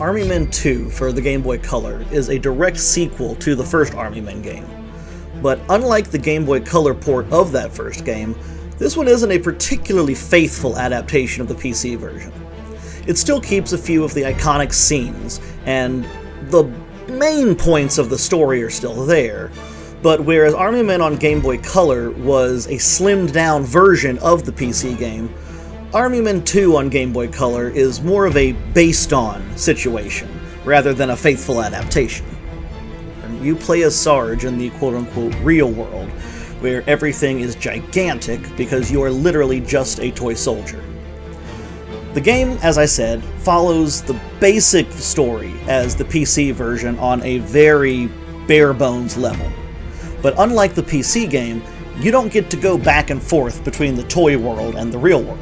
Army Men 2 for the Game Boy Color is a direct sequel to the first Army Men game. But unlike the Game Boy Color port of that first game, this one isn't a particularly faithful adaptation of the PC version. It still keeps a few of the iconic scenes, and the main points of the story are still there, but whereas Army Men on Game Boy Color was a slimmed down version of the PC game, Army Men 2 on Game Boy Color is more of a based-on situation, rather than a faithful adaptation. You play as Sarge in the quote-unquote real world, where everything is gigantic because you are literally just a toy soldier. The game, as I said, follows the basic story as the PC version on a very bare-bones level. But unlike the PC game, you don't get to go back and forth between the toy world and the real world.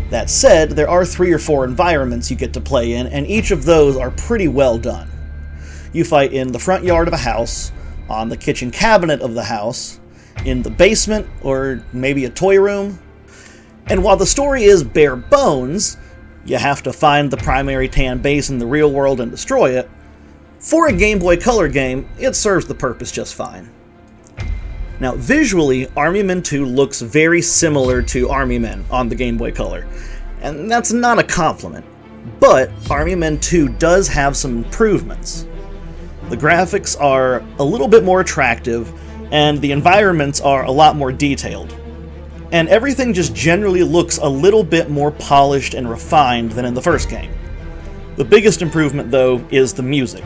That said, there are 3 or 4 environments you get to play in, and each of those are pretty well done. You fight in the front yard of a house, on the kitchen cabinet of the house, in the basement, or maybe a toy room. And while the story is bare bones, you have to find the primary tan base in the real world and destroy it, for a Game Boy Color game, it serves the purpose just fine. Now, visually, Army Men 2 looks very similar to Army Men on the Game Boy Color, and that's not a compliment, but Army Men 2 does have some improvements. The graphics are a little bit more attractive, and the environments are a lot more detailed. And everything just generally looks a little bit more polished and refined than in the first game. The biggest improvement, though, is the music.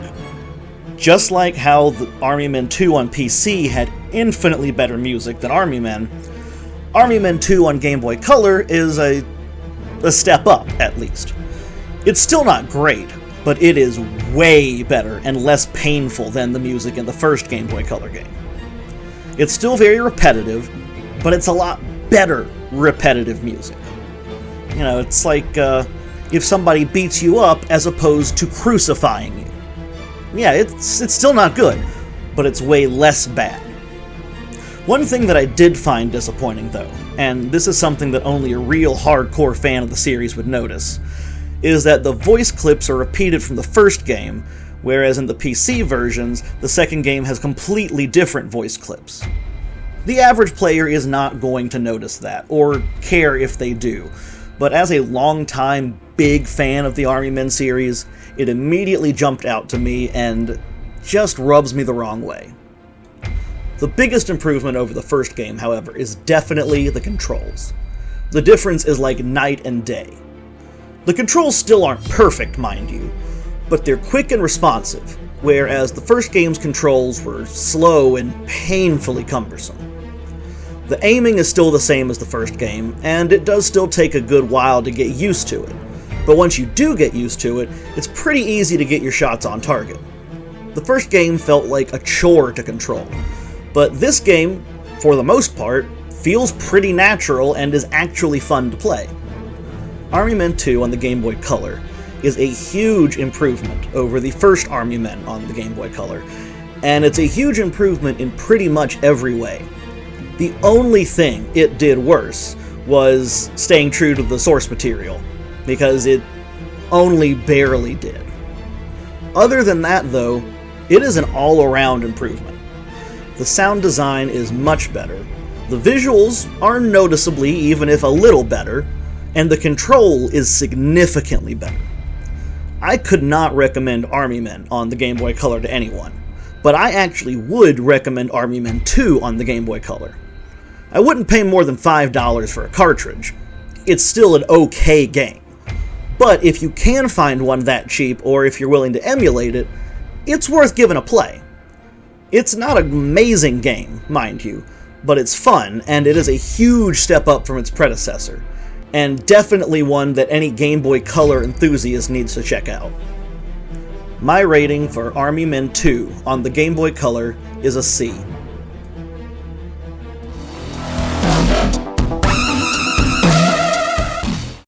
Just like how the Army Men 2 on PC had infinitely better music than Army Men 2 on Game Boy Color is a step up, at least. It's still not great, but it is way better and less painful than the music in the first Game Boy Color game. It's still very repetitive, but it's a lot better repetitive music. You know, it's like if somebody beats you up as opposed to crucifying you. Yeah, it's still not good, but it's way less bad. One thing that I did find disappointing, though, and this is something that only a real hardcore fan of the series would notice, is that the voice clips are repeated from the first game, whereas in the PC versions, the second game has completely different voice clips. The average player is not going to notice that, or care if they do, but as a long-time big fan of the Army Men series, it immediately jumped out to me and just rubs me the wrong way. The biggest improvement over the first game, however, is definitely the controls. The difference is like night and day. The controls still aren't perfect, mind you, but they're quick and responsive, whereas the first game's controls were slow and painfully cumbersome. The aiming is still the same as the first game, and it does still take a good while to get used to it, but once you do get used to it, it's pretty easy to get your shots on target. The first game felt like a chore to control, but this game, for the most part, feels pretty natural and is actually fun to play. Army Men 2 on the Game Boy Color is a huge improvement over the first Army Men on the Game Boy Color, and it's a huge improvement in pretty much every way. The only thing it did worse was staying true to the source material, because it only barely did. Other than that, though, it is an all-around improvement. The sound design is much better, the visuals are noticeably, even if a little better, and the control is significantly better. I could not recommend Army Men on the Game Boy Color to anyone, but I actually would recommend Army Men 2 on the Game Boy Color. I wouldn't pay more than $5 for a cartridge. It's still an okay game. But if you can find one that cheap, or if you're willing to emulate it, it's worth giving a play. It's not an amazing game, mind you, but it's fun, and it is a huge step up from its predecessor, and definitely one that any Game Boy Color enthusiast needs to check out. My rating for Army Men 2 on the Game Boy Color is a C.